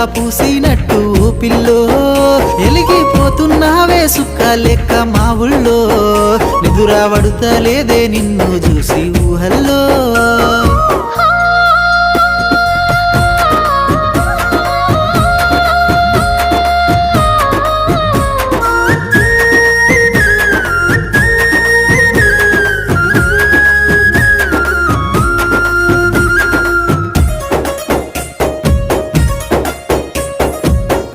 పూసినట్టు pillow ఎలిగిపోతున్నావే సుక్క లెక్క మా ఊళ్ళో నిదురా పడుతలేదే నిన్ను చూసి ఊహల్లో